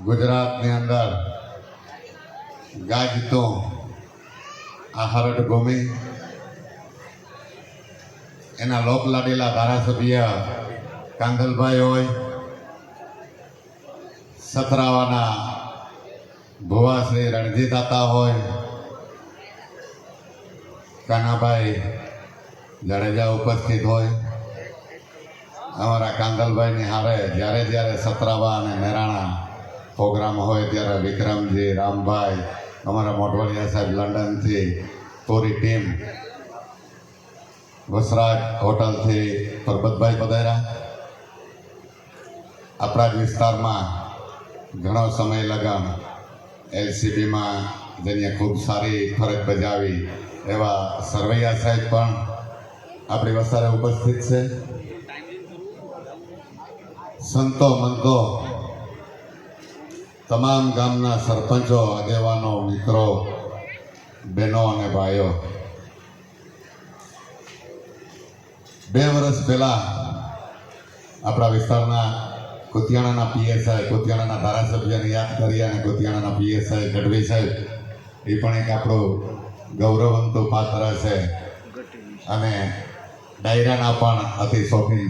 ગુજરાતની અંદર ગાજતું આ હરડ ભૂમિ એના લોકલાડીલા ધારાસભ્ય કાંધલભાઈ હોય, સતરાવાના ભુવા શ્રી રણજીત દાતા હોય, કાનાભાઈ જાડેજા ઉપસ્થિત હોય, અમારા કાંદલભાઈની હારે જ્યારે જ્યારે સતરાવા અને મેરાણા પ્રોગ્રામ હોય ત્યારે વિક્રમજી, રામભાઈ, અમારા મોટવાડિયા સાહેબ લંડનથી પૂરી ટીમ, વસરાજ હોટલથી પરબતભાઈ પધાર્યા. આપણા જ વિસ્તારમાં ઘણો સમય લગામ એલસીબીમાં જેની ખૂબ સારી ફરજ બજાવી એવા સરવૈયા સાહેબ પણ આપણી વસારે ઉપસ્થિત છે. સંતો મંતો, તમામ ગામના સરપંચો, આગેવાનો, મિત્રો, બહેનો અને ભાઈઓ, 2 વર્ષ પહેલા આપણા વિસ્તારના કુતિયાણાના પીએસઆઈ, કુતિયાણાના ધારાસભ્યને યાદ કરી અને કુતિયાણાના પીએસઆઈ ગઢવી સાહેબ એ પણ એક આપણું ગૌરવવંતું પાત્ર છે અને ડાયરાના પણ અતિ શોખીન